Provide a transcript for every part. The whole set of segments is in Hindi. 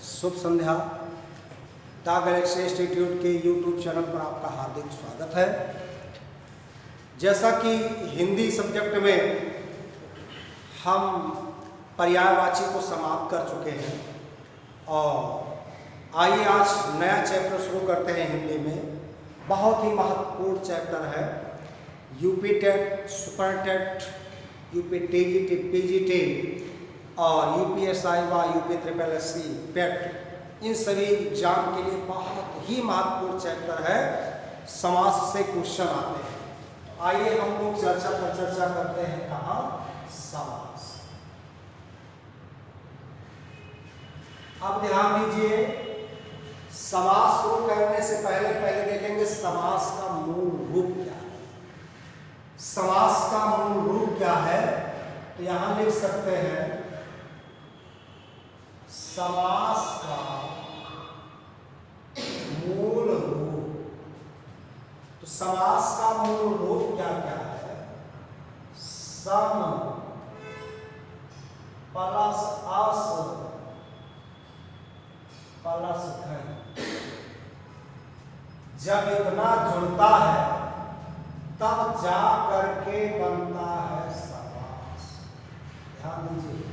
Shubh Sandhya. The Galaxy institute के यूट्यूब चैनल पर आपका हार्दिक स्वागत है। जैसा कि हिंदी सब्जेक्ट में हम पर्यायवाची को समाप्त कर चुके हैं और आइए आज नया चैप्टर शुरू करते हैं हिंदी में। बहुत ही महत्वपूर्ण चैप्टर है। UP TET, super TET, UP TGT, PGT और यूपीएसआई व यूपी ट्रिपल एससी पेट, इन सभी एग्जाम के लिए बहुत ही महत्वपूर्ण चैप्टर है। समास से क्वेश्चन आते हैं। तो आइए हम लोग चर्चा करते हैं कहाँ, समास। अब ध्यान दीजिए, समास शुरू करने से पहले देखेंगे समास का मूल रूप क्या है। समास का मूल रूप क्या है, तो यहां लिख सकते हैं समास का मूल रूप। तो समास का मूल रूप क्या क्या है? सम प्लस अस प्लस घन। जब इतना जुड़ता है तब जा करके बनता है समास। ध्यान दीजिए,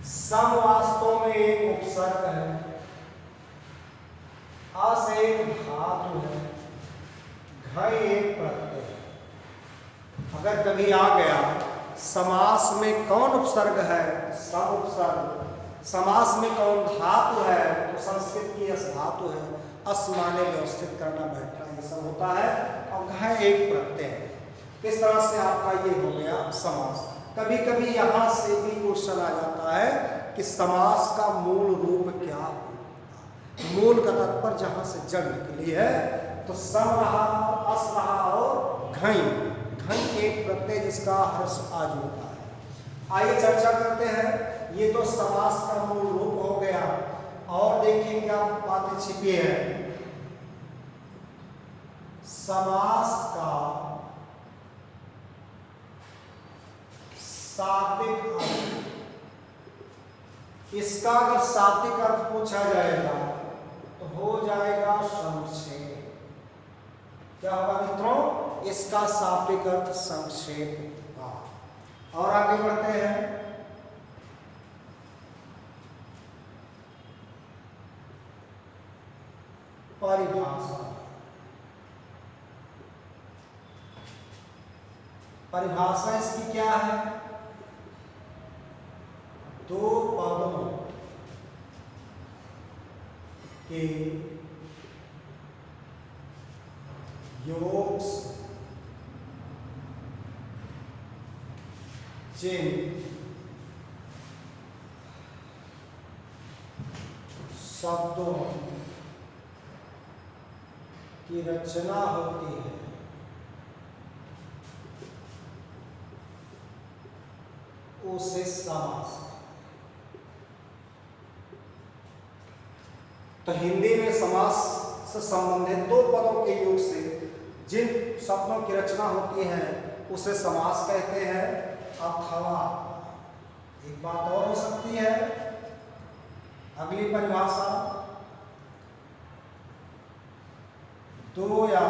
सम वास्तव में एक उपसर्ग है, अस एक धातु है, घ एक प्रत्यय है। अगर कभी आ गया समास में कौन उपसर्ग है, सम उपसर्ग, समास में कौन धातु है, तो संस्कृत की अस धातु है, अस माने व्यवस्थित करना, बैठना, ये सब होता है, और घ एक प्रत्यय है। किस तरह से आपका ये हो गया समास। कभी कभी यहां से भी क्वेश्चन आ जाता है कि समास का मूल रूप क्या है। मूल का तात्पर्य जहां से जड़ निकली है, तो सम रहा, अस रहा और घई, घई एक प्रत्यय जिसका हर्ष आज होता है। आइए चर्चा करते हैं। ये तो समास का मूल रूप हो गया, और देखिए क्या बातें छिपी है। समास का शाब्दिक अर्थ, इसका अगर शाब्दिक अर्थ पूछा जाएगा तो हो जाएगा संक्षेप। क्या होगा मित्रों? इसका शाब्दिक अर्थ संक्षेप होगा। और आगे बढ़ते हैं। परिभाषा, परिभाषा इसकी क्या है? दो पदों के योग से जिन शब्दों की रचना होती है उसे समास। तो हिंदी में समास से संबंधित दो पदों के योग से जिन शब्दों की रचना होती है उसे समास कहते हैं। अथवा एक बात और हो सकती है, अगली परिभाषा, दो या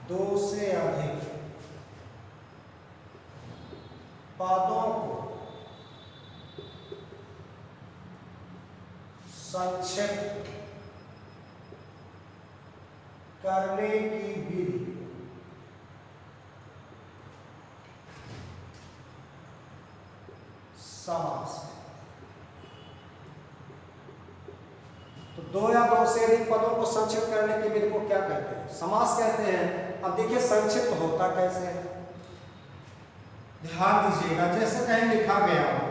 दो से अधिक पदों को संक्षिप्त करने की विधि समास। तो दो या दो से अधिक पदों को संक्षिप्त करने की विधि को क्या कहते हैं? समास कहते हैं। अब देखिए संक्षिप्त होता कैसे है, ध्यान दीजिएगा। जैसे कहीं लिखा गया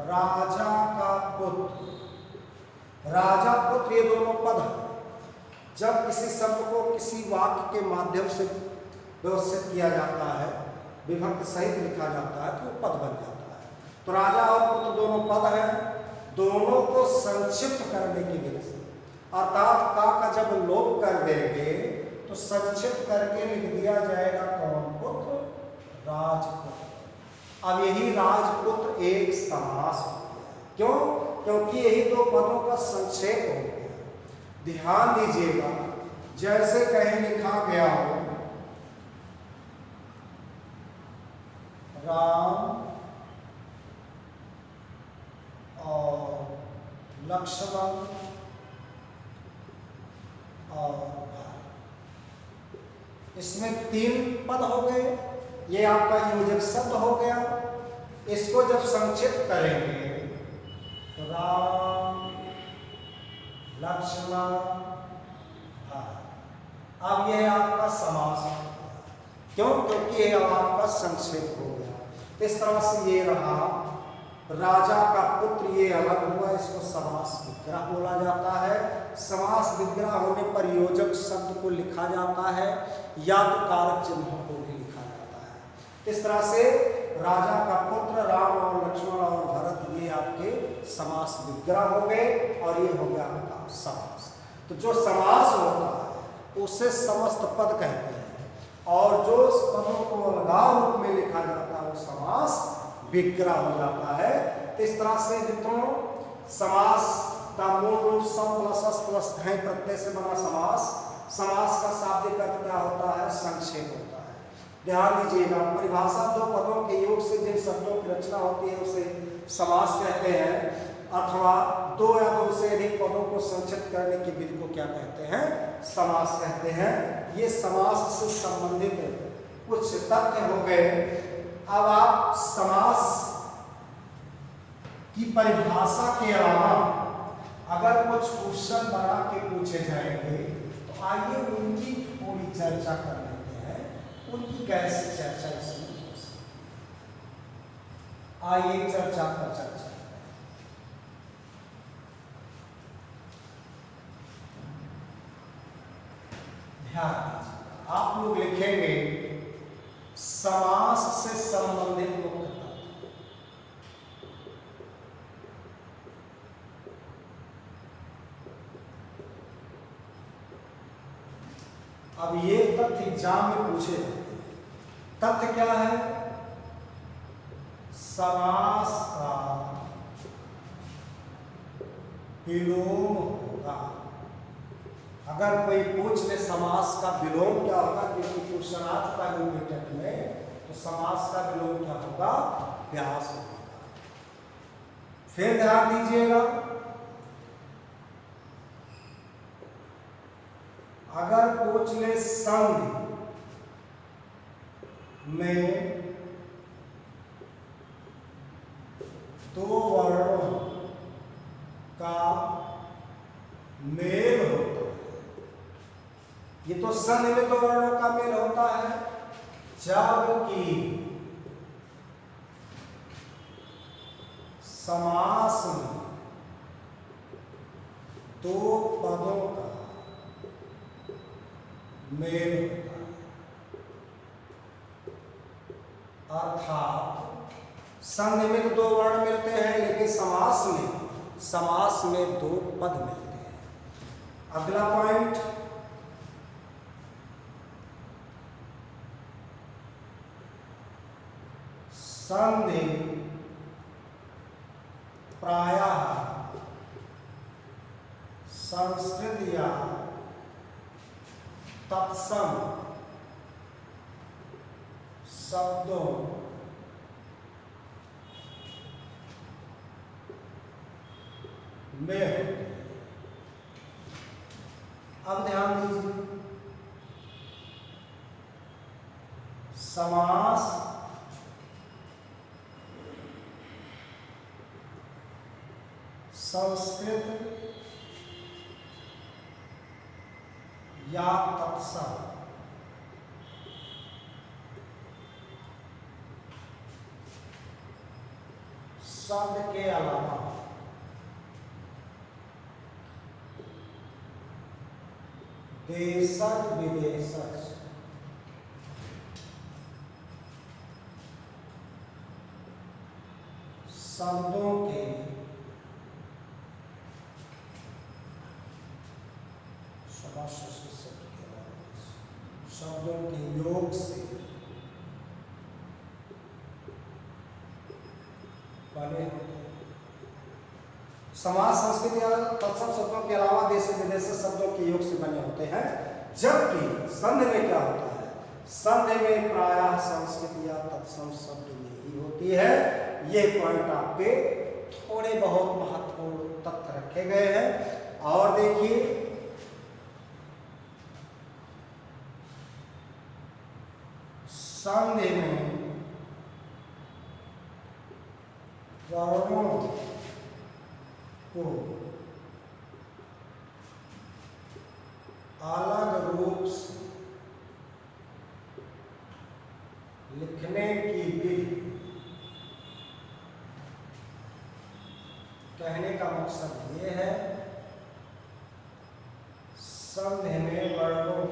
राजा का पुत्र, राजा पुत्र, ये दोनों पद हैं। जब किसी शब्द को किसी वाक्य के माध्यम से व्यवस्थित किया जाता है, विभक्त सहित लिखा जाता है, तो वो पद बन जाता है। तो राजा और पुत्र दोनों पद हैं, दोनों को संक्षिप्त करने की विधि से, अर्थात का जब लोप कर देंगे तो संक्षिप्त करके लिख दिया जाएगा कौन? पुत्र, राजपुत्र। अब यही राजपुत्र एक समास हो गया। क्यों? क्योंकि यही दो पदों का संक्षेप हो गया। ध्यान दीजिएगा, जैसे कहीं लिखा गया हो राम और लक्ष्मण और भरत, इसमें 3 पद हो गए, ये आपका योजक शब्द हो गया। इसको जब संक्षिप्त करेंगे तो राम लक्ष्मण भरत, अब यह आपका समास हो गया। क्यों? क्योंकि ये अब आपका संक्षेप हो गया। इस तरह से ये रहा राजा का पुत्र, ये अलग हुआ, इसको समास विग्रह बोला जाता है। समास विग्रह होने पर योजक शब्द को लिखा जाता है या तो कारक चिन्हों को भी लिखा जाता है। इस तरह से राजा का पुत्र, राम और लक्ष्मण और भरत, ये आपके समास विग्रह हो गए और ये हो गया आपका समास। तो जो समास होता है उसे समस्त पद कहते हैं और जो पदों को अलगाव रूप में लिखा जाता है वो समास विग्रह हो जाता है। तो इस तरह से मित्रों समास का मूल रूप सम प्लस अस प्लस है प्रत्यय से बना समास। समास का शाब्दिक अर्थ क्या होता है? संक्षेप होता है। ध्यान दीजिएगा, परिभाषा 2 पदों के योग से जिन शब्दों की रचना होती है उसे समास कहते हैं, अथवा 2 या 2 से अधिक पदों को संक्षिप्त करने की विधि को क्या कहते हैं? समास कहते हैं। ये समास से संबंधित कुछ तथ्य हो गए। अब आप समास की परिभाषा के अलावा अगर कुछ क्वेश्चन बना के पूछे जाएंगे तो आइए उनकी थोड़ी चर्चा कर लेते हैं। उनकी कैसे चर्चा इसमें हो सकती है, आइए चर्चा पर चर्चा करें। ध्यान दीजिए, आप लोग लिखेंगे समास से संबंधित मुख्य तथ्य। अब ये तथ्य एग्जाम में पूछे जाते हैं। तथ्य क्या है? समास का विलोम होगा। अगर कोई पूछ ले समास का विलोम क्या होगा, क्योंकि क्वेश्चन आ चुका है रिपीटेड में, तो समास का विलोम क्या होगा? व्यास होगा। फिर ध्यान दीजिएगा, अगर पूछ ले संधि में 2 वर्णों का मेल होता है, ये तो संधि में 2 वर्णों का मेल होता है, जबकि समास में 2 पदों का मेल होता है। अर्थात संधि में तो 2 वर्ण मिलते हैं, लेकिन समास में 2 पद मिलते हैं। अगला पॉइंट, संधि प्रायः संस्कृत या तत्सम शब्दों में होती है। अब ध्यान दीजिए, समास संस्कृत या तत्सम शब्द के अलावा देशज विदेशज शब्दों के शब्दों के योग से बने होते हैं। समास संस्कृत या तत्सम शब्दों के अलावा देश विदेशी शब्दों के योग से बने होते हैं। जबकि संधि में क्या होता है? संधि में प्रायः संस्कृत या तत्सम शब्द में ही होती है। ये पॉइंट आपके थोड़े बहुत महत्वपूर्ण तथ्य रखे गए हैं। और देखिए, संधि में वर्णों को अलग रूप से लिखने की विधि, कहने का मकसद ये है, संधि में वर्णों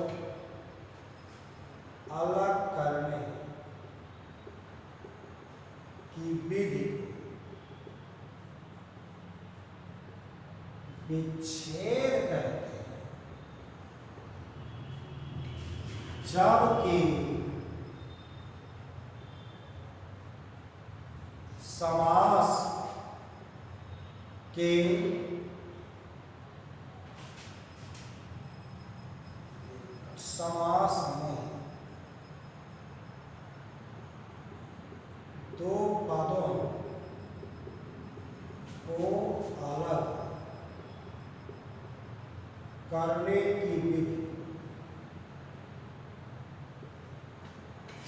अलग करने की विधि विच्छेद कहते हैं। जबकि समास के समास में दो पदों को अलग करने की विधि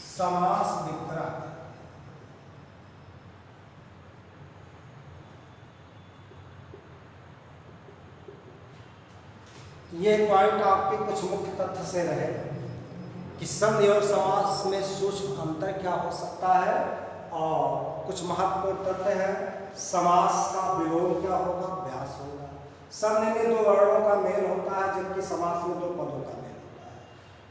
समास विग्रह। ये पॉइंट आपके कुछ मुख्य तथ्य से रहे कि संधि और समास में सूक्ष्म अंतर क्या हो सकता है, और कुछ महत्वपूर्ण तथ्य है। समास का विलोम क्या होगा? अभ्यास होगा। संधि में दो वर्णों का मेल होता है, जबकि समास में दो पदों का मेल होता है।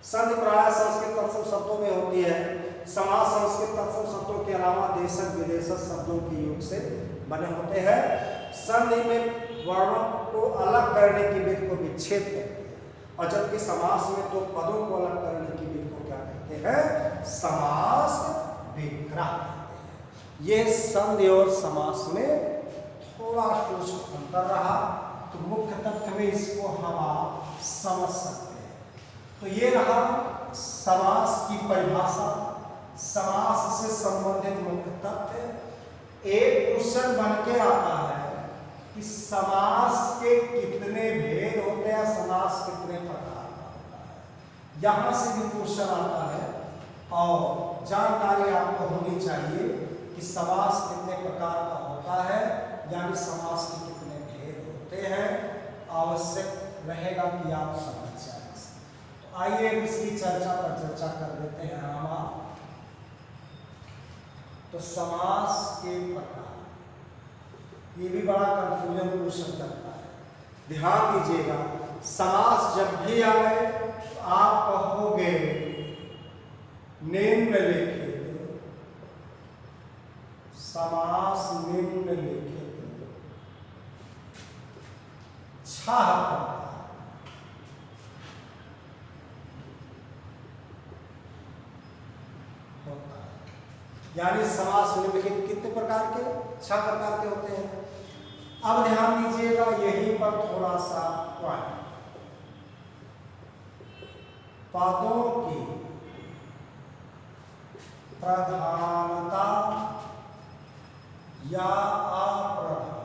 संधि प्रायः संस्कृत तत्सम शब्दों में होती है। समास संस्कृत तत्सम शब्दों के अलावा देशज विदेशज शब्दों के योग से बने होते हैं। संधि में वर्णों को अलग करने की विधि को विच्छेद कहते हैं, और जबकि समास में दो पदों को अलग करने की विधि को क्या कहते हैं? समास विग्रह कहते हैं। ये संधि और समास में थोड़ा सूक्ष्म अंतर रहा, तो मुख्य तथ्य में इसको हम आप समझ सकते हैं। तो ये रहा समास की परिभाषा, समास से संबंधित मुख्य तथ्य। एक क्वेश्चन बन के आता है कि समास के कितने भेद होते हैं, समास कितने प्रकार का होता है। यहां से भी क्वेश्चन आता है, और जानकारी आपको होनी चाहिए कि समास कितने प्रकार का होता है, यानी समास के कितने भेद होते हैं। आवश्यक रहेगा कि आप समझ जाए। तो आइए इसकी चर्चा पर चर्चा कर लेते हैं हम आप। तो समास के प्रकार, ये भी बड़ा कंफ्यूजन क्वेश्चन करता है। ध्यान दीजिएगा, समास जब भी आए तो आप कहोगे निम्नलिखित समास, निम्नलिखित 6 प्रकार होता है। यानी समास निम्नलिखित कितने प्रकार के? 6 प्रकार के होते हैं। अब ध्यान दीजिएगा, यहीं पर थोड़ा सा पॉइंट, पदों की प्रधानता या अप्रधानता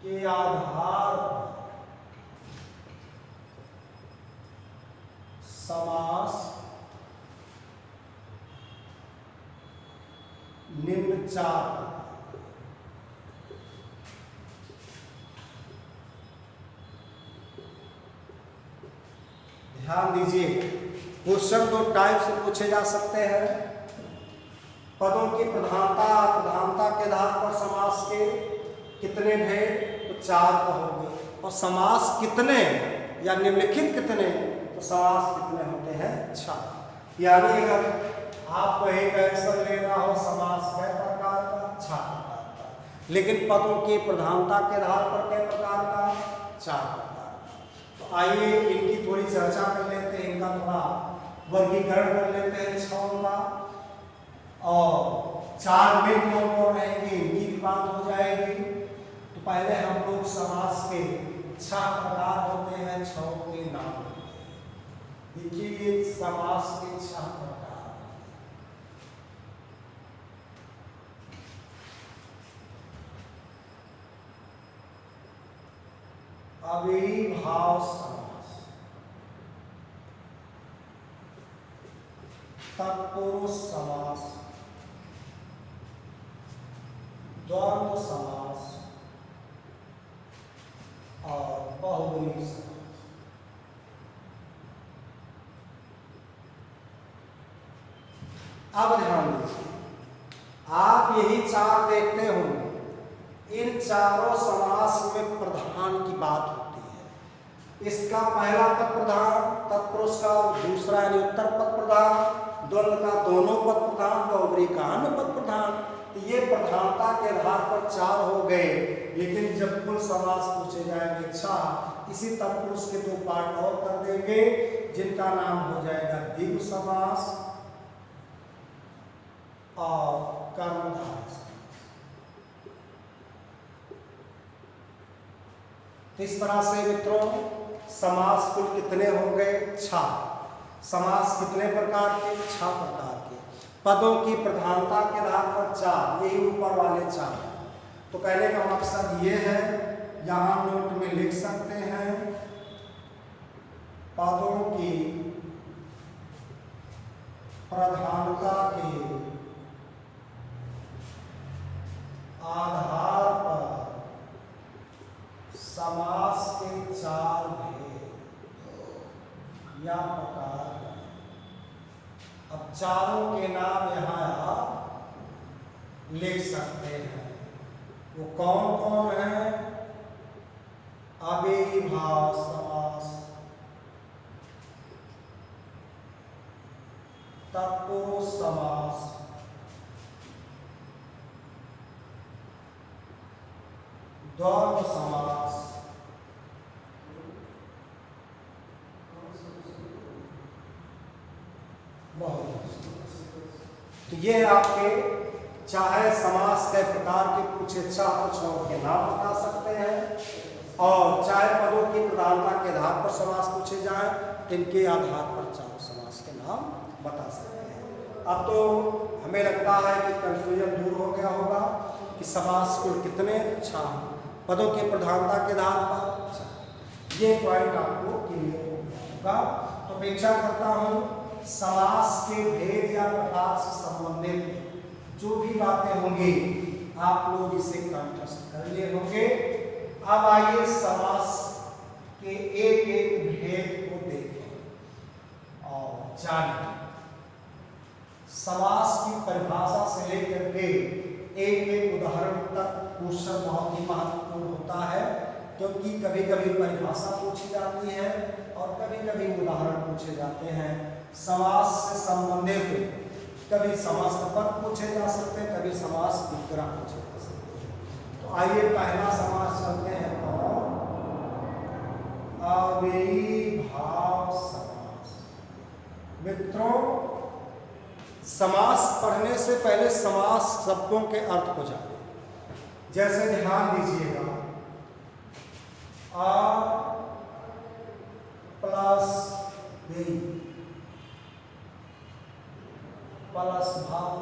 के आधार पर समास निम्न 4। ध्यान दीजिए, क्वेश्चन 2 टाइप से पूछे जा सकते हैं। पदों की प्रधानता के आधार पर समास के कितने भेद? तो 4 कहोगे। और समास कितने या निम्नलिखित कितने? तो समास कितने होते हैं? 6। यानी अगर आपको एक आंसर लेना हो समास कै प्रकार का? 6 प्रकार का। लेकिन पदों की प्रधानता के आधार पर कै प्रकार का? 4 प्रकार का। तो आइए इनकी थोड़ी चर्चा कर लेते हैं, इनका थोड़ा वर्गीकरण कर लेते हैं 6 का। चार मित्र लोग कौन रहेंगे, इनकी भी बात हो जाएगी। तो पहले हम लोग समास के 6 प्रकार होते हैं, 6 के नाम देखिए। समास के 6 प्रकार। अविभाव समास, तत्पुरुष समास, द्वंद्व समास और बहुब्रीहि समास। अब ध्यान दीजिए, आप यही 4 देखते होंगे। इन चारों समास में प्रधान की बात होती है। इसका पहला पद प्रधान, तत्पुरुष का दूसरा यानी उत्तर पद प्रधान, द्वंद्व का दोनों पद प्रधान, बहुब्रीहि का अन्य पद प्रधान। तो ये प्रधानता के आधार पर 4 हो गए। लेकिन जब कुल समास पूछे जाएंगे 6, इसी तत्पुरुष के 2 पार्ट और कर देंगे, जिनका नाम हो जाएगा द्विगु समास और कर्मधारय समास। तो इस तरह से मित्रों समास कुल कितने हो गए, 6। समास कितने प्रकार के, 6 प्रकार के। पदों की प्रधानता के आधार पर 4, यही ऊपर वाले 4। तो कहने का मकसद ये है, यहाँ नोट में लिख सकते हैं, पदों की प्रधानता के आधार पर समास के 4 भेद या प्रकार। अब चारों के नाम यहाँ आप लिख सकते हैं। वो कौन कौन है? अविभाव समास, तत्पुरुष समास, द्वंद्व समास, बहुब्रीहि समास। तो ये आपके चाहे समास के प्रकार के पूछे 4 के नाम बता सकते हैं, और चाहे पदों की प्रधानता के आधार पर समास पूछे जाए, इनके आधार पर 4 समास के नाम बता सकते हैं। अब तो हमें लगता है कि कंफ्यूजन दूर हो गया होगा कि समास कुल कितने, 6, पदों की प्रधानता के आधार पर 6। ये पॉइंट आपको क्लियर होगा। तो अपेक्षा करता हूँ समास के भेद या प्रकार से संबंधित जो भी बातें होंगी आप लोग इसे कंठस्थ कर लिए होंगे। अब आइए समास के एक एक भेद को देखें और जानें। समास की परिभाषा से लेकर के एक एक उदाहरण तक क्वेश्चन बहुत ही महत्वपूर्ण होता है, क्योंकि कभी कभी परिभाषा पूछी जाती है और कभी कभी उदाहरण पूछे जाते हैं। समास से संबंधित कभी समस्त पद पूछे जा सकते हैं, कभी समास विग्रह पूछे जा सकते हैं। तो आइए पहला समास चलते हैं, अविभाव समास। मित्रों, समास पढ़ने से पहले समास शब्दों के अर्थ को जानें। जैसे ध्यान दीजिएगा, आ प्लस बी प्लस भाव।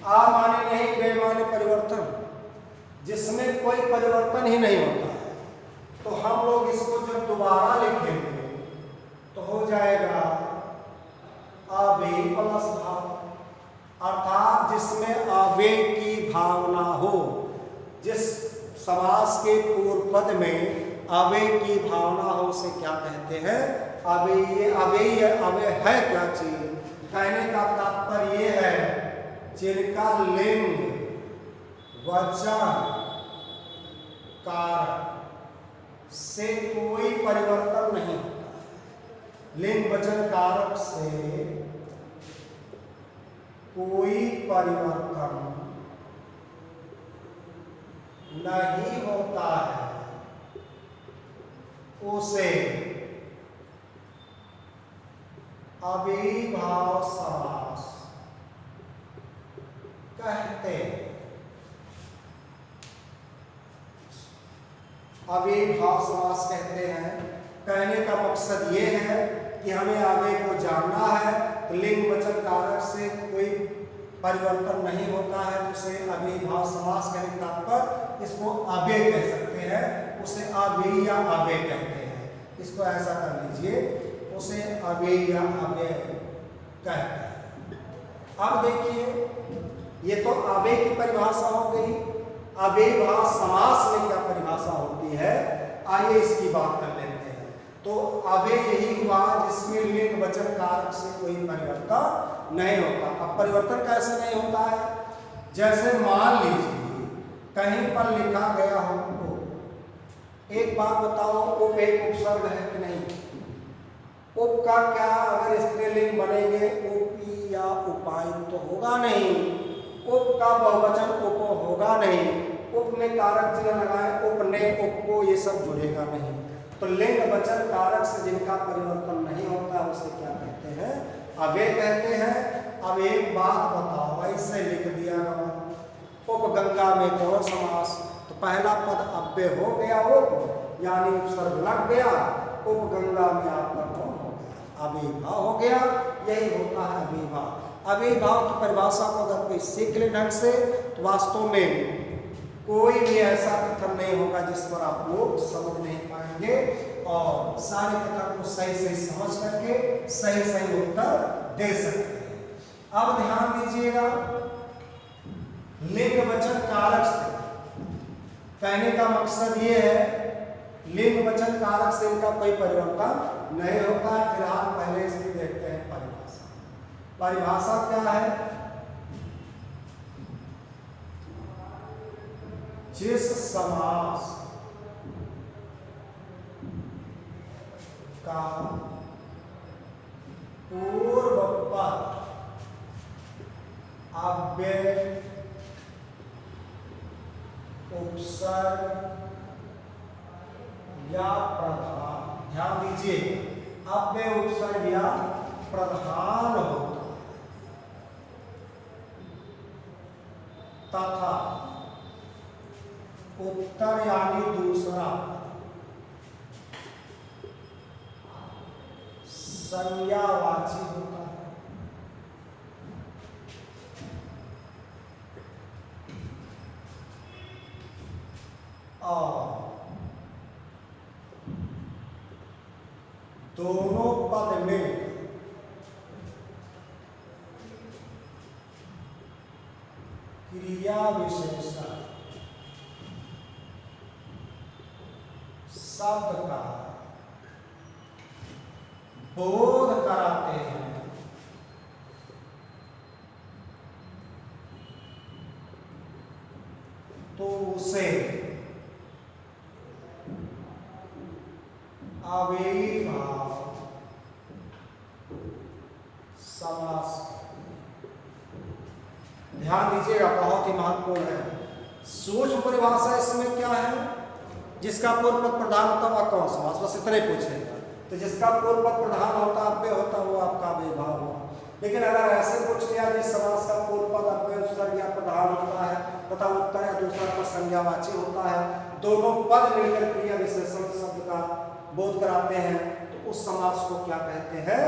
आ माने नहीं, बे माने परिवर्तन, जिसमें कोई परिवर्तन ही नहीं होता है। तो हम लोग इसको जब दोबारा लिखेंगे तो हो जाएगा अवे प्लस भाव, अर्थात जिसमें अवे की भावना हो। जिस समास के पूर्व पद में अवे की भावना हो उसे क्या कहते हैं? अवे। ये अवे है क्या चीज? कहने का तात्पर्य ये है जिनका लिंग, वचन, कारक से कोई परिवर्तन नहीं होता है। लिंग, वचन, कारक से कोई परिवर्तन नहीं होता है, उसे अविभाव समास कहते हैं। अव्ययीभाव समास कहते हैं। कहने का मकसद ये है कि हमें अव्यय को जानना है, तो लिंग वचन कारक से कोई परिवर्तन नहीं होता है, उसे अव्ययीभाव समास कहने का तात्पर्य इसको अव्यय कह सकते हैं, उसे अव्ययी या अव्यय कहते हैं। इसको ऐसा कर लीजिए, उसे अव्ययी या अव्यय कहते हैं। अब देखिए, ये तो अव्यय की परिभाषा हो गई। अव्ययीभाव समास में क्या परिभाषा होती है, आइए इसकी बात कर लेते हैं। तो अव्यय यही हुआ जिसमें लिंग वचन कारक से कोई परिवर्तन नहीं होता। अब परिवर्तन कैसे नहीं होता है, जैसे मान लीजिए कहीं पर लिखा गया हो उप। एक बात बताओ, उप एक उपसर्ग है कि नहीं? उप का क्या अगर स्त्रीलिंग बनेंगे उपी या उपायन तो होगा नहीं। उप का बहुवचन उप होगा नहीं। उप में कारक चिन्ह लगाए, उप ने, उप को, ये सब जुड़ेगा नहीं। तो लिंग वचन कारक से जिनका परिवर्तन नहीं होता उसे क्या कहते हैं? अव्यय कहते हैं। अब एक बात बताओ, ऐसे लिख दिया गया उपगंगा में कौन समास, तो पहला पद अव्यय हो गया, उप यानी उपसर्ग लग गया। उपगंगा में आपका कौन हो गया? अव्ययीभाव हो गया। यही होता है अव्ययीभाव। अव्ययीभाव की परिभाषा को अगर कोई सीख ले ढंग से, तो वास्तव में कोई भी ऐसा कथन नहीं होगा जिस पर आप लोग समझ नहीं पाएंगे, और सारे कथन को सही सही समझ करके सही सही उत्तर दे सकते हैं। अब ध्यान दीजिएगा, लिंग वचन कारक से कहने का मकसद ये है, लिंग वचन कारक से इनका कोई परिवर्तन नहीं होता है। फिलहाल पहले इसकी देखते हैं परिभाषा। परिभाषा क्या है? जिस समास का पूर्व पद अव्यय, उपसर्ग या प्रधान, ध्यान दीजिए, अव्यय, उपसर्ग या प्रधान होता है, तथा उत्तर यानी दूसरा संज्ञावाची होता है। और दोनों पद में क्रिया विशेषण शब्द का बोध कराते हैं, तो उसे अव्ययीभाव समास। ध्यान दीजिएगा, बहुत ही महत्वपूर्ण है। सूक्ष्म परिभाषा इसमें क्या है? जिसका पूर्व पद प्रधान होता है वह कौन समास, बस इतने पूछेगा। तो जिसका पूर्व पद प्रधान होता अव्यय होता वो आपका अव्ययीभाव हुआ। लेकिन अगर ऐसे पूछ लिया जिस समास का पूर्व पद अव्यय, उपसर्ग या प्रधान होता है तथा उत्तर या दूसरा पद संज्ञावाची होता है, दोनों पद मिलकर क्रिया विशेषण शब्द का बोध कराते हैं, तो उस समास को क्या कहते हैं?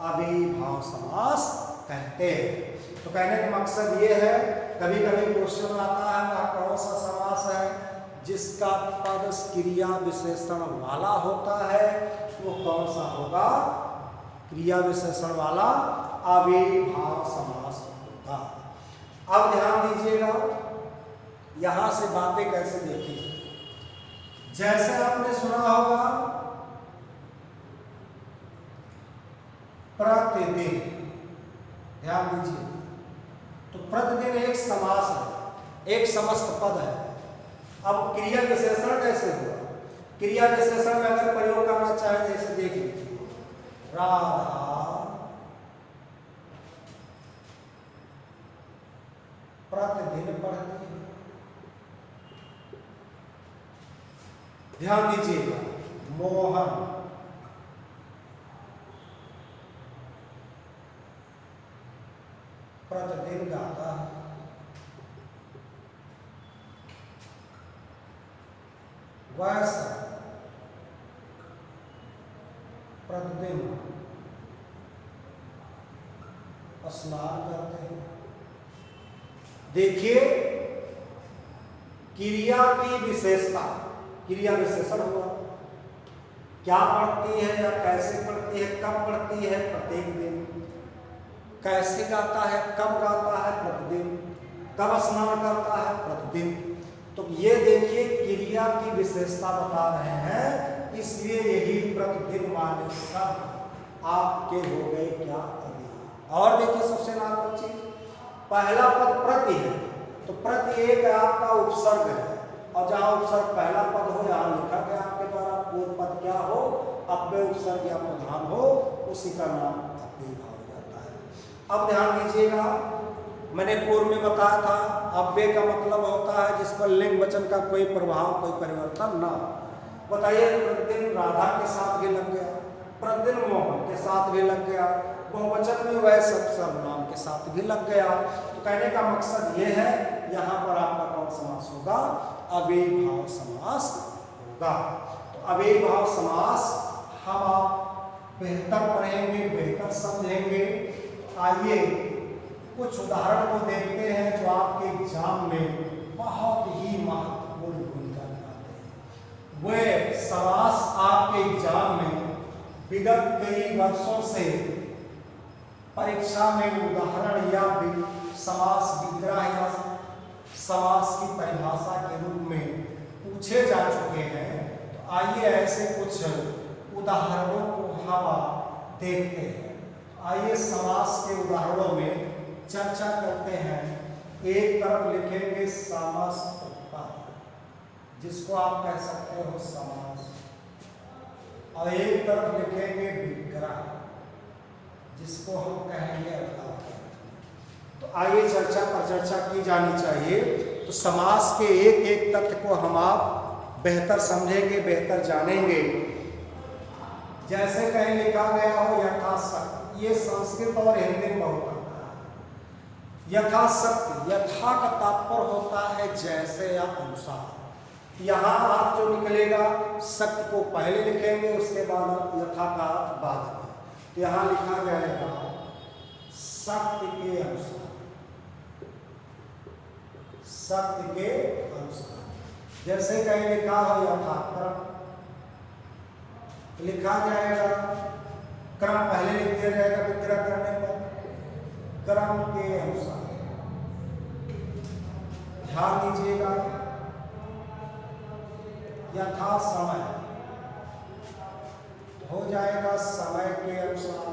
अव्ययीभाव समास कहते हैं। तो कहने का मकसद ये है, कभी कभी क्वेश्चन आता है वह कौन सा समास है जिसका पद क्रिया विशेषण वाला होता है, वो कौन सा होगा? क्रिया विशेषण वाला अव्ययीभाव समास होगा। अब ध्यान दीजिएगा, यहां से बातें कैसे देखी। जैसे आपने सुना होगा प्रतिदिन, ध्यान दीजिए, तो प्रतिदिन एक समास है, एक समस्त पद है। अब क्रिया विशेषण कैसे हुआ? क्रिया विशेषण में अगर प्रयोग करना चाहे, जैसे देख लीजिए, राधा प्रतिदिन पढ़ती है। ध्यान दीजिएगा, मोहन प्रतिदिन गाता है। वैसा प्रतिदिन स्नान करते हैं। देखिए क्रिया की विशेषता, क्रिया विशेषण हुआ, क्या पढ़ती है या कैसे पढ़ती है, कब पढ़ती है, प्रत्येक दिन, कैसे गाता है, कब गाता है, प्रतिदिन, कब स्नान करता है, प्रतिदिन। तो ये देखिए क्रिया की विशेषता बता रहे हैं, इसलिए यही प्रतिदिन वाले शब्द आपके हो गए क्या अभी। और देखिए सबसे नॉर्मल चीज, पहला पद प्रति है, तो प्रति एक आपका उपसर्ग है, और जहां उपसर्ग पहला पद हो, यहां लिखा गया आपके द्वारा पूर्व पद क्या हो, अव्यय उपसर्ग या प्रधान हो, उसी का नाम अव्यय भाव हो जाता है। अब ध्यान दीजिएगा, मैंने पूर्व में बताया था अव्यय का मतलब होता है जिस पर लिंग वचन का कोई प्रभाव, कोई परिवर्तन ना। बताइए प्रतिदिन राधा के साथ भी लग गया, प्रतिदिन मोहन के साथ भी लग गया, बहुवचन में वह सब सर्वनाम के साथ भी लग गया। तो कहने का मकसद ये है, यहाँ पर आपका कौन समास होगा, अव्ययीभाव समास होगा। तो अव्ययीभाव समास हम आप बेहतर पढ़ेंगे, बेहतर समझेंगे। आइए कुछ उदाहरण को देखते हैं जो आपके एग्जाम में बहुत ही महत्वपूर्ण भूमिका निभाते हैं। वे समास आपके एग्जाम में विगत कई वर्षों से परीक्षा में उदाहरण या समास विग्रह या समास की परिभाषा के रूप में पूछे जा चुके हैं। तो आइए ऐसे कुछ उदाहरणों को हम देखते हैं। आइए समास के उदाहरणों में चर्चा करते हैं। एक तरफ लिखेंगे समस्त पद, जिसको आप कह सकते हो समास, और एक तरफ लिखेंगे विग्रह, जिसको हम कहेंगे अर्थात। तो आइए चर्चा पर चर्चा की जानी चाहिए। तो समास के एक एक तथ्य को हम आप बेहतर समझेंगे, बेहतर जानेंगे। जैसे कहीं लिखा गया हो यथाशक्ति, ये संस्कृत और हिंदी में बहुत आता है। यथाशक्ति, यथा का तात्पर्य होता है जैसे या अनुसार। यहाँ आप जो निकलेगा शक्ति को पहले लिखेंगे, उसके बाद यथा का बाद में। तो यहाँ लिखा जाएगा शक्ति के अनुसार, शक्ति के अनुसार। जैसे कहीं लिखा हो यथा क्रम, लिखा जाएगा क्रम पहले लिख दिया जाएगा विग्रह करने पर, क्रम के अनुसार। ध्यान दीजिएगा, यथा समय हो जाएगा समय के अनुसार।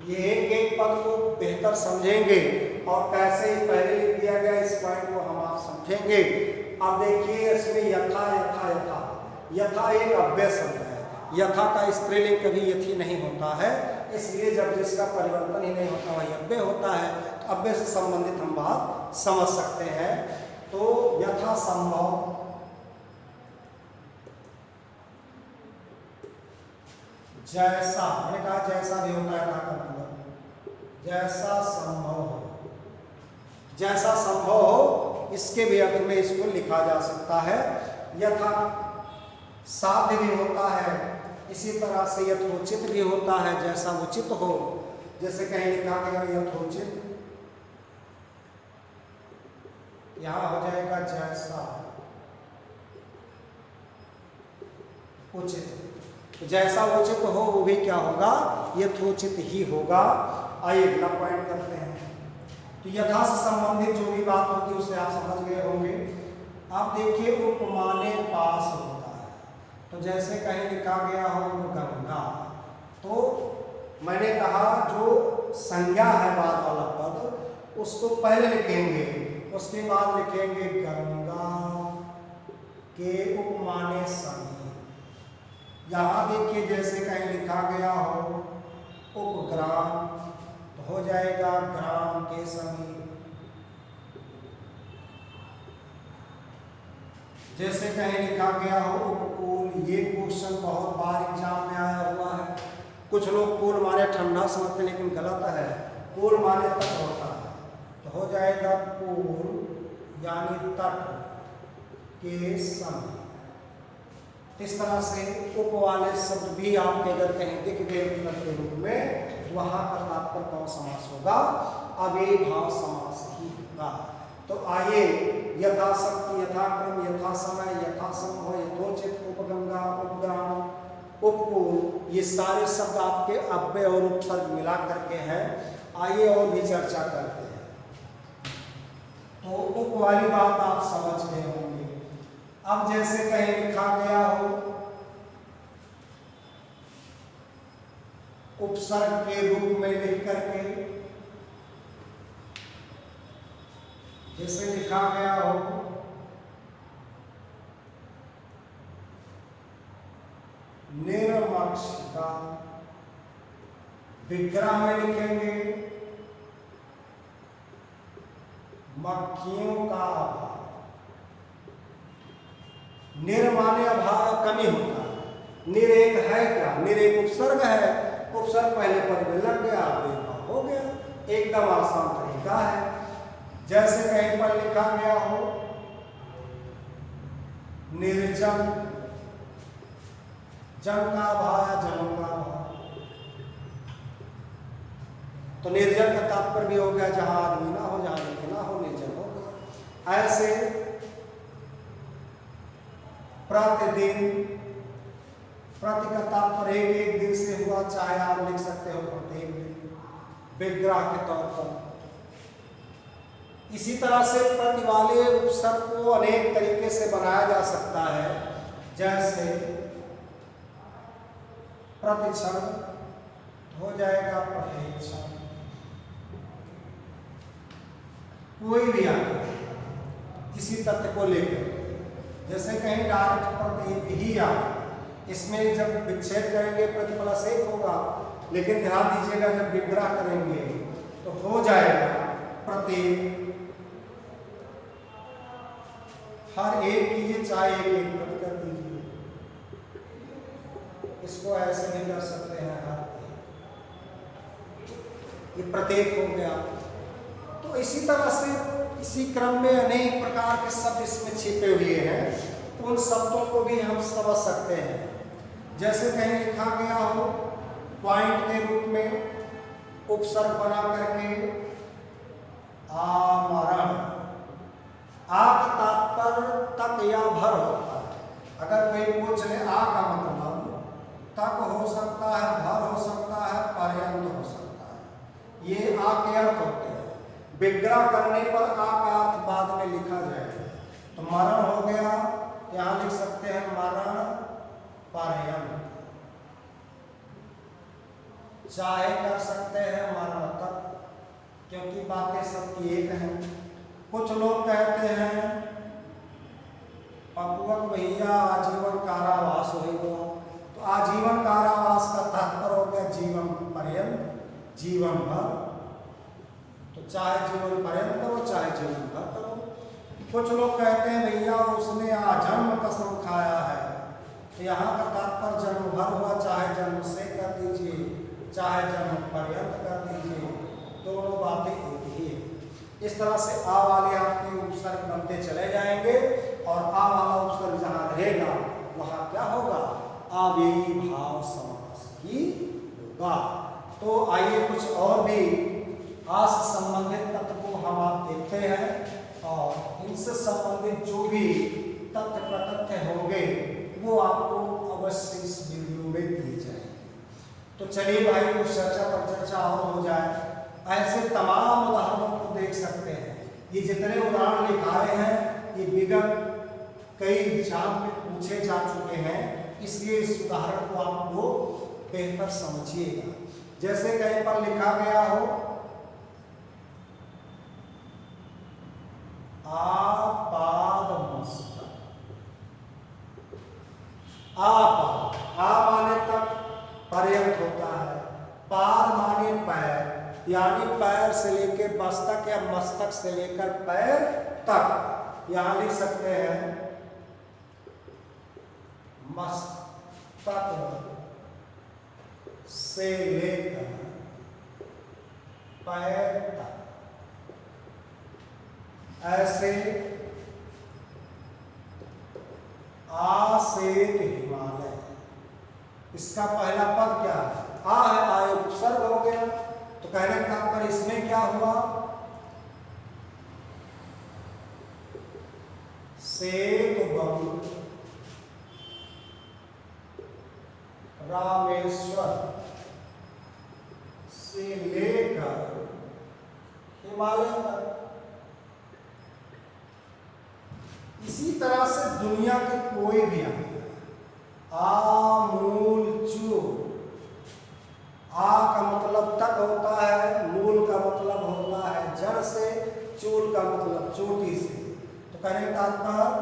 ये एक एक पद को बेहतर समझेंगे और कैसे पहले लिख दिया गया इस पॉइंट को हम आप समझेंगे। अब देखिए इसमें यथा यथा यथा, यथा एक अव्यय शब्द है। यथा का स्त्रीलिंग कभी यथी नहीं होता है, इसलिए जब जिसका परिवर्तन ही नहीं होता वही अव्यय होता है। तो अव्यय से संबंधित हम बात समझ सकते हैं। तो यथा संभव, जैसा, मैंने कहा जैसा भी होता है का मतलब जैसा संभव हो, जैसा संभव हो, इसके भी अर्थ में इसको लिखा जा सकता है। यथा साध्य भी होता है, इसी तरह से यथोचित भी होता है, जैसा उचित हो। जैसे कहीं लिखा गया यथोचित, यहां हो जाएगा जैसा उचित। तो जैसा उचित हो वो भी क्या होगा, यथोचित ही होगा। आइए अगला पॉइंट करते हैं। तो यथा से संबंधित जो भी बात होगी उसे आप समझ गए होंगे। अब देखिए उपमाने पास होता है। तो जैसे कहीं लिखा गया हो गंगा, तो मैंने कहा जो संज्ञा है बाद वाला पद उसको पहले लिखेंगे, उसके बाद लिखेंगे गंगा के उपमाने समीप। यहाँ देखिए जैसे कहीं लिखा गया हो उपग्राम, तो हो जाएगा ग्राम के समीप। जैसे कहीं लिखा गया हो उपकूल, ये क्वेश्चन बहुत बार एग्जाम में आया हुआ है। कुछ लोग कूल माने ठंडा समझते हैं, लेकिन गलत है, कूल माने तट होता है। तो हो जाएगा कूल यानी तट के समय। इस तरह से उप वाले शब्द भी आपके अगर कहीं दिख गए उपसर्ग के रूप में, वहां का तात्पर्य कौन समास होगा? अव्ययीभाव समास ही होगा। तो आइए यथाशक्ति, यथाक्रम, यथा समय, यथा संभव, यथोचित, उपगंगा, उपग्राम, उपकूल, ये सारे शब्द आपके अव्यय और उपसर्ग मिला करके हैं। आइए और भी चर्चा करते हैं। तो उप वाली बात आप समझ गए होंगे। अब जैसे कहीं लिखा गया हो उपसर्ग के रूप में लिख करके, जैसे लिखा गया हो निर्मक्षिका, विग्रह में लिखेंगे मक्खियों का अभाव। निर माने अभाव, कमी होता है। निर एक है क्या? निर एक उपसर्ग है, उपसर्ग पहले पद में लग गया, अव्ययीभाव हो गया। एकदम आसान तरीका है। जैसे कहीं पर लिखा गया हो निर्जन, जन का अभाव या जनों का अभाव, तो निर्जन का तात्पर्य भी हो गया जहां आदमी ना हो, जहां लिखना हो, निर्जन हो गया। ऐसे प्रतिदिन, प्रति का तात्पर्य एक दिन से हुआ, चाहे आप लिख सकते हो प्रत्येक दिन, विग्रह के तौर पर। इसी तरह से प्रति वाले उपसर्ग को अनेक तरीके से बनाया जा सकता है। जैसे प्रतिक्षण हो जाएगा प्रतिक्षण, कोई भी आए किसी तथ्य को लेकर, जैसे कहीं डायरेक्ट प्रत्येक ही आ, इसमें जब विच्छेद करेंगे प्रतिप्लस एक होगा, लेकिन ध्यान दीजिएगा जब विग्रह करेंगे तो हो जाएगा प्रत्येक, हर एक कीजिए, चाहे एक एक प्रति कर दीजिए। इसको ऐसे भी कर सकते हैं, हर ये प्रत्येक हो गया। तो इसी तरह से इसी क्रम में अनेक प्रकार के शब्द इसमें छिपे हुए हैं, उन शब्दों को भी हम समझ सकते हैं। जैसे कहीं लिखा गया हो पॉइंट के रूप में उपसर्ग बना करके आमरण, आ का तात्पर्य तक या भर होता है। अगर कोई पूछ ले आ का मतलब तक हो सकता है, भर हो सकता है, पर्यंत हो सकता है, ये आ के अर्थ होते हैं। विग्रह करने पर आ का अर्थ बाद में लिखा जाएगा। तो मरण हो गया, यहाँ लिख सकते हैं मरण पर्यंत, चाहे कर सकते हैं मरण तक, क्योंकि बातें सबकी एक हैं। कुछ लोग कहते हैं पपुअक भैया आजीवन कारावास होगा, तो आजीवन कारावास का तात्पर्य हो गया जीवन पर्यंत, जीवन भर। तो चाहे जीवन पर्यंत करो, चाहे जीवन भर करो। कुछ लोग कहते हैं भैया उसने आजन्म कसम खाया है, तो यहाँ का तात्पर्य जन्म भर हुआ, चाहे जन्म से कर दीजिए, चाहे जन्म पर्यंत कर दीजिए, दोनों बातें एक ही है। इस तरह से आ वाले आपके उपसर्ग बनते चले जाएंगे, और आ वाला उपसर्ग जहाँ रहेगा वहाँ क्या होगा? अव्ययीभाव समास ही होगा। तो आइए कुछ और भी आ से संबंधित तत्व को हम आप देखते हैं, और इनसे संबंधित जो भी तथ्य प्रतथ्य होंगे वो आपको अवश्य इस वीडियो में दिए जाएंगे। तो चलिए भाई कुछ चर्चा पर चर्चा और हो जाए। ऐसे तमाम उदाहरणों को देख सकते हैं। ये जितने उदाहरण लिखाए हैं ये विगत कई एग्जाम में पूछे जा चुके हैं, इसलिए इस उदाहरण को आप लोग बेहतर समझिएगा। जैसे कहीं पर लिखा गया हो आपाद मस्तक, आ माने तक पर्यंत होता है, पाद माने पैर, यानी पैर से लेकर मस्तक या मस्तक से लेकर पैर तक। यहां लिख सकते हैं मस्तक से लेकर पैर तक। आसेत हिमालय। इसका पहला पद क्या है? आ है, आए उपसर्ग हो गया। तो कहने का तात्पर्य इसमें क्या हुआ? सेतु बम रामेश्वर से लेकर हिमालय तक। इसी तरह से दुनिया के कोई भी आमूल चूल, आ का मतलब तक होता है, मूल का मतलब होता है जड़ से, चूल का मतलब चोटी से। तो कहने का तात्पर्य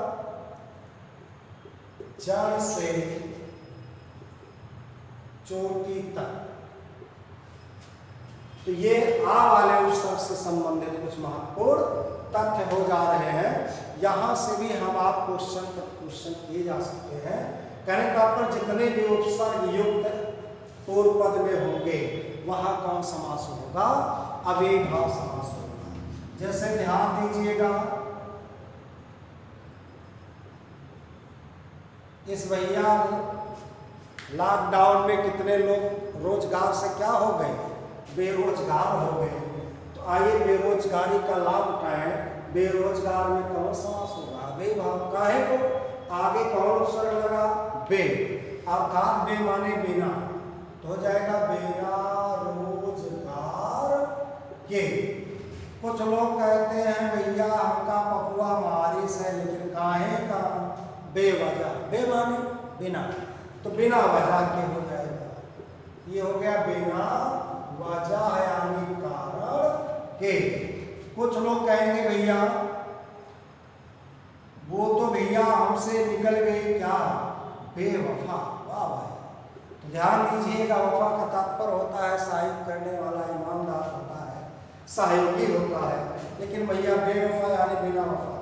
जड़ से चोटी तक। तो ये आ वाले उपसर्ग से संबंधित कुछ महत्वपूर्ण तथ्य हो जा रहे हैं। यहां से भी हम आप क्वेश्चन किए जा सकते हैं। कहने का तात्पर्य जितने भी उपसर्ग युक्त पूर्व पद में होंगे वहां कौन समास होगा? अव्ययीभाव समास होगा। जैसे ध्यान दीजिएगा, इस भैया लॉकडाउन में कितने लोग रोजगार से क्या हो गए? बेरोजगार हो गए। तो आइए बेरोजगारी का लाभ उठाएं। बेरोजगार में कौन समास होगा? अव्ययीभाव। काहे को आगे कौन उपसर्ग लगा? बे, अर्थात बे माने बिना, तो हो जाएगा बिना रोजगार के। कुछ लोग कहते हैं भैया हमका पपुआ मारिश है, लेकिन काहे का? बेवजह। बे माने बिना, तो बिना वजह के हो जाएगा। ये हो गया बिना वजह यानी कारण के। कुछ लोग कहेंगे भैया वो तो भैया हमसे निकल गई क्या? बेवफा। वाह भाई। तो ध्यान दीजिएगा, वफा का तात्पर्य होता है सहयोग करने वाला, ईमानदार होता है, सहयोगी होता है। लेकिन भैया बेवफा यानी बिना वफा।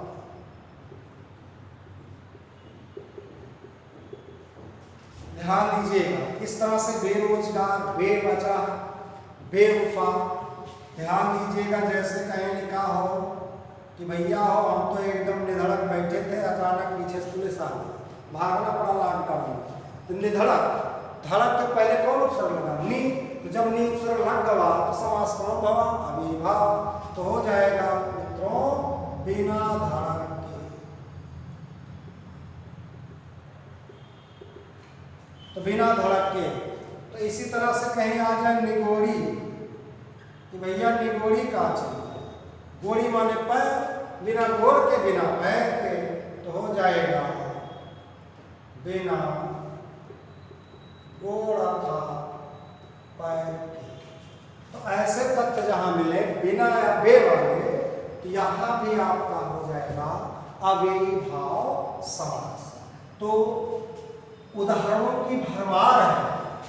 ध्यान दीजिएगा, इस तरह से बेरोजगार, बेवजह, बेवफा। ध्यान दीजिएगा, जैसे कहीं लिखा हो कि भैया हो हम तो एकदम निधड़क बैठे थे, अचानक पीछे से पुलिस आ गई, भागना पड़ा लॉकडाउन में। तो निधड़क, धड़क के पहले कौन उपसर्ग लगा? नी। तो जब नी उपसर्ग लग गया तो समास कौन भवा? अव्ययीभाव। तो हो जाएगा मित्रों बिना धड़क के। तो बिना धड़क के। तो इसी तरह से कहीं आ जाए निगोड़ी, कि भैया निगोड़ी का चाहिए। गोड़ी माने पैर, बिना गोड़ के बिना पैर के। तो हो जाएगा बिना गोड़ था पैर के। तो ऐसे तथ्य जहां मिले बिना या बे वाले, तो यहां भी आपका हो जाएगा अव्ययीभाव समास। तो उदाहरणों की भरमार है,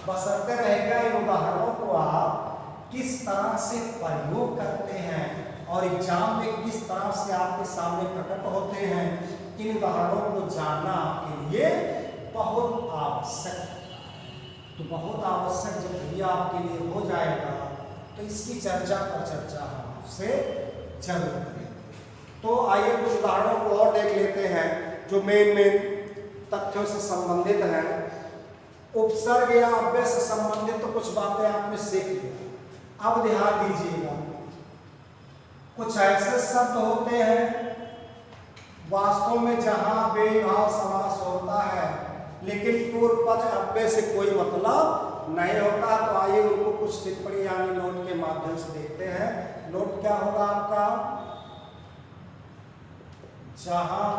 बशर्ते रहेगा इन उदाहरणों को आप किस तरह से प्रयोग करते हैं और एग्जाम में किस तरह से आपके सामने प्रकट होते हैं। इन उदाहरणों को जानना आपके लिए बहुत आवश्यक है। तो बहुत आवश्यक जब ये आपके लिए हो जाएगा तो इसकी चर्चा पर चर्चा हम आपसे जरूर करेंगे। तो आइए कुछ उदाहरणों को और देख लेते हैं जो मेन तथ्यों से संबंधित हैं। उपसर्ग या अव्यय से संबंधित तो कुछ बातें आपने सीख लिया। अब ध्यान दीजिएगा, कुछ ऐसे शब्द होते हैं वास्तव में जहां बेभाव समास होता है, लेकिन पूर्व पद अव्यय से कोई मतलब नहीं होता। तो आइए उनको कुछ टिप्पणी यानी नोट के माध्यम से देखते हैं। नोट क्या होगा आपका? जहां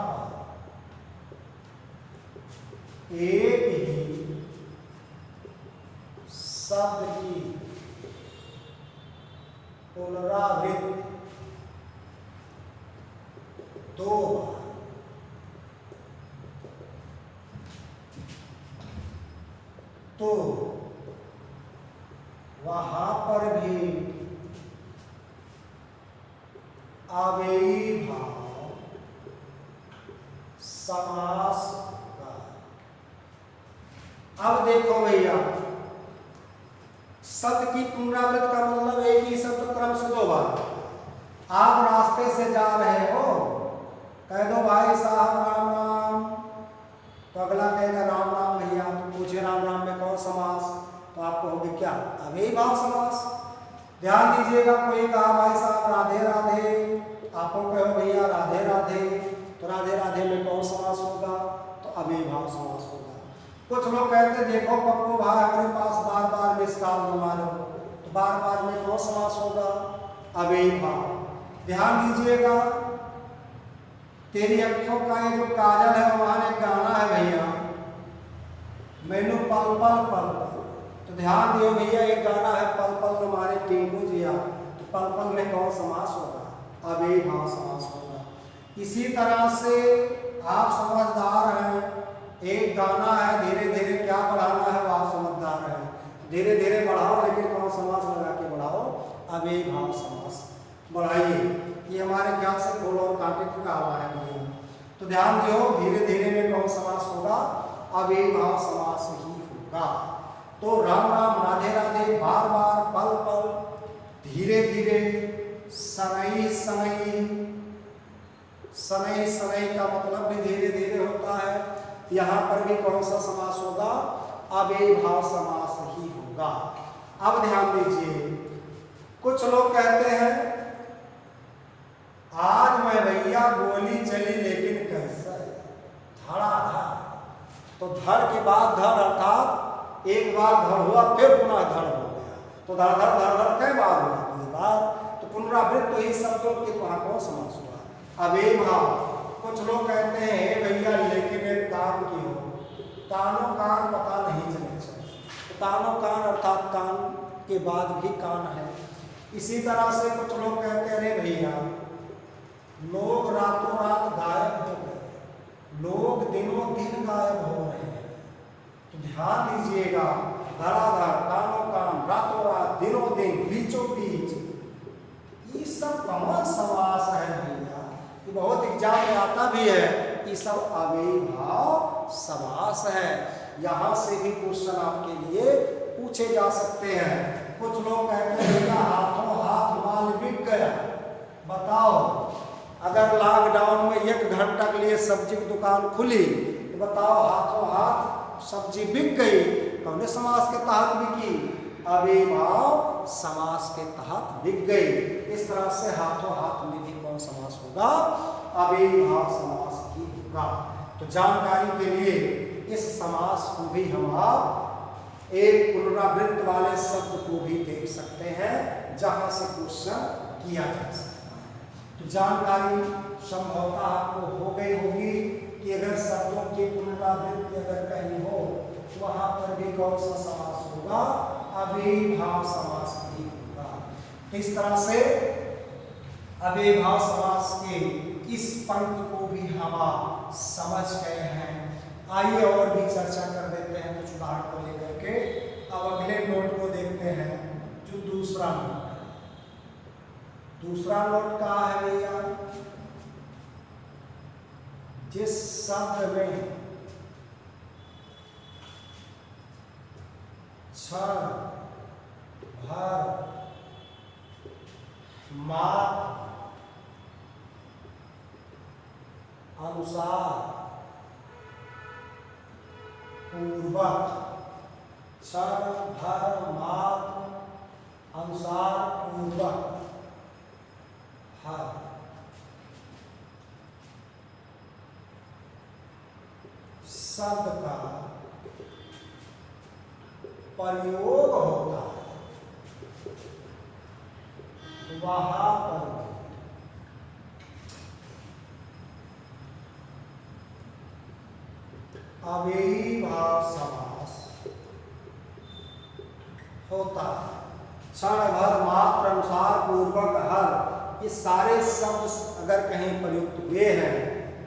एक ही शब्द की पुनरावृत्ति दो बार तो वहां पर भी अव्ययीभाव समास होगा। अब देखो भैया, शब्द की पुनरावृत्ति का मतलब एक ही शब्द क्रम से दो बार। आप रास्ते से जा रहे हो, कह दो भाई साहब राम राम, तो अगला कहेगा राम राम भैया, तो पूछे राम राम में कौन समास, तो आप कहोगे क्या, अव्ययी भाव समास। ध्यान दीजिएगा, कोई कहा भाई साहब राधे राधे, आप कहो भैया राधे राधे, तो राधे राधे में कौन समास होगा, तो अव्ययी भाव समास होगा। कुछ लोग कहते देखो पप्पू भाई हमारे पास बार बार मिसकाल न मारो, तो बार बार में कौन समास होगा, अव्ययी भाव। ध्यान दीजिएगा, तेरी अखों का ये जो काजल है वहां एक गाना है भैया, मैनू पल पल पल पल, तो ध्यान दियो भैया एक गाना है पल पल हमारे टिंकू जिया, तो पल पल में कौन समास होगा, अव्ययी भाव समास होगा। इसी तरह से आप समझदार हैं, एक गाना है धीरे धीरे क्या बढ़ाना है, वो आप समझदार हैं, धीरे धीरे बढ़ाओ लेकिन कौन समास लगा के बढ़ाओ, अव्ययी भाव समास बढ़ाइए। ये हमारे ज्ञान से फूल और कांटे का हुआ है भैया। तो ध्यान दियो, धीरे धीरे में कौन समास होगा, अव्ययी भाव समास ही होगा। तो राम राम राधे राधे, बार बार, पल पल, धीरे धीरे, सनई सनई, सनई सनई का मतलब भी धीरे धीरे होता है। यहाँ पर भी कौन सा समास होगा, अव्ययी भाव समास ही होगा। अब ध्यान दीजिए, कुछ लोग कहते हैं आज मैं भैया गोली चली लेकिन कैसे, धड़ाधड़, तो धड़ के बाद धड़ अर्थात एक बार धड़ हुआ फिर पुनः धड़ हो गया, तो धड़ कई बार हुआ, कई बार, तो पुनरावृत्त ही शब्दों के वहां कौन समास हुआ, अव्ययी भाव। कुछ लोग कहते हैं हे भैया लेकिन एक काम की हो, कानों कान पता नहीं चले चाहिए, तो कानों कान अर्थात कान के बाद भी कान है। इसी तरह से कुछ लोग कहते हैं अरे भैया लोग रातों रात गायब हो गए, लोग दिनों दिन गायब हो रहे हैं। तो ध्यान दीजिएगा, धड़ाधड़, कानों कान, रातों रात, दिनों दिन, बीचों बीच, ये सब कौन समास है भैया, ये बहुत एग्जाम में आता भी है, ये सब अव्ययी भाव समास है। यहाँ से भी क्वेश्चन आपके लिए पूछे जा सकते हैं। कुछ लोग कहते हैं भैया हाथों हाथ माल बिक गया, बताओ अगर लॉकडाउन में 1 घंटा के लिए सब्जी की दुकान खुली, तो बताओ हाथों हाथ सब्जी बिक गई, कौन समास के तहत बिकी, अव्ययी भाव समास के तहत बिक गई। इस तरह से हाथों हाथ में भी कौन समास होगा, अव्ययी भाव समास ही होगा। तो जानकारी के लिए इस समास को भी हम आप एक पुनरावृत्त वाले शब्द को भी देख सकते हैं, जहां से क्वेश्चन किया जा सकता है। तो जानकारी संभवतः आपको हो गई होगी कि अगर शब्दों की पुनरावृत्ति अगर कहीं हो तो वहां पर भी कौन सा समास होगा, अव्ययी भाव समास ही होगा। इस तरह से अव्ययी भाव समास के इस पंक्ति को भी हम आप समझ गए हैं। आइए और भी चर्चा कर देते हैं कुछ उदाहरण को लेकर के। अब अगले नोट को देखते हैं, जो दूसरा नोट है। दूसरा नोट क्या है भैया, जिस शब्द में क्षण भर मात्र अनुसार पूर्वक, क्षण भर मात्र अनुसार पूर्वक हर शब्द का प्रयोग होता है, वहां पर अव्ययी भाव समास होता है। क्षण भर मात्र अनुसार पूर्वक हर, ये सारे शब्द अगर कहीं प्रयुक्त हुए हैं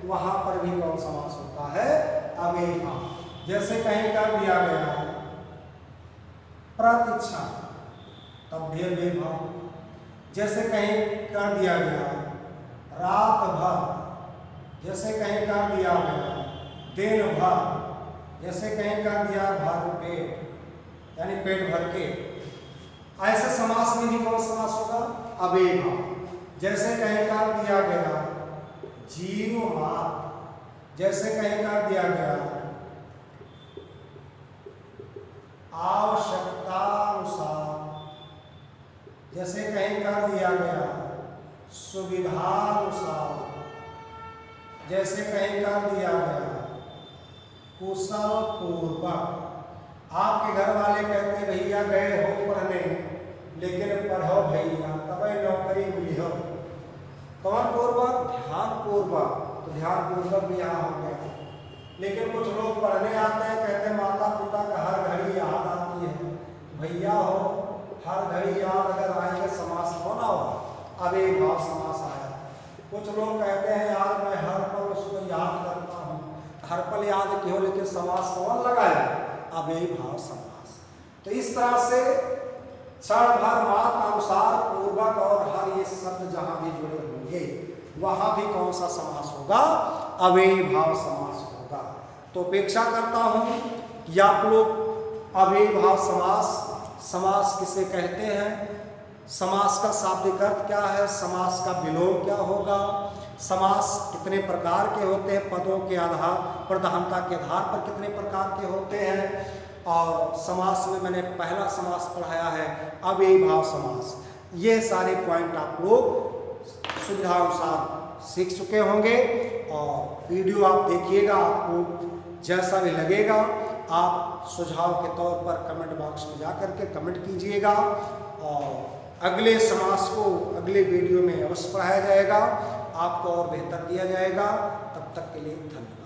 तो वहां पर भी कौन समास होता है, अव्ययी भाव। जैसे कहीं कर दिया गया प्रतीक्षा, तब भी अव्ययी भाव। जैसे कहीं कर दिया गया रात भर, जैसे कहीं कर दिया गया दिन भर, जैसे कहीं कर दिया भर पेट, यानी पेट भर के, ऐसे समास में भी कौन समास होगा, अव्ययी भाव। जैसे कहीं कर दिया गया जीव मात्र, जैसे कहीं कर दिया गया आवश्यकतानुसार, जैसे कहीं कर दिया गया सुविधानुसार, जैसे कहीं कर दिया गया कुशल पूर्वक। आपके घर वाले कहते भैया गए हो पढ़ने लेकिन पढ़ो भैया तब नौकरी मिली हो, कौन पूर्वक? ध्यान पूर्वक। तो ध्यान पूर्वक भी यहाँ हो गया। लेकिन कुछ लोग पढ़ने आते हैं, कहते माता पिता का हर घड़ी याद आती है। भैया हो हर घड़ी याद अगर आएंगे समास कौन होगा? अभी भाव समास आया। कुछ लोग कहते हैं यार मैं हर पल उसको याद करता हूँ, हर पल याद क्यों, लेकिन समास कौन लगाया? अभी भाव समास। तो इस तरह से क्षण भर मात्र अनुसार पूर्वक और हर ये शब्द जहां भी जुड़े होंगे वहां भी कौन सा समास होगा? अव्ययी भाव समास होगा। तो अपेक्षा करता हूं कि आप लोग अव्ययी भाव समास किसे कहते हैं, समास का शाब्दिक अर्थ क्या है, समास का विलोम क्या होगा, समास कितने प्रकार के होते हैं, पदों के आधार प्रधानता के आधार पर कितने प्रकार के होते हैं, और समास में मैंने पहला समास पढ़ाया है अव्ययी भाव समास। ये सारे पॉइंट आप लोग सुविधानुसार सीख चुके होंगे। और वीडियो आप देखिएगा, आपको जैसा भी लगेगा आप सुझाव के तौर पर कमेंट बॉक्स में जाकर के कमेंट कीजिएगा, और अगले समास को अगले वीडियो में अवश्य पढ़ाया जाएगा, आपको और बेहतर दिया जाएगा। तब तक के लिए धन्यवाद।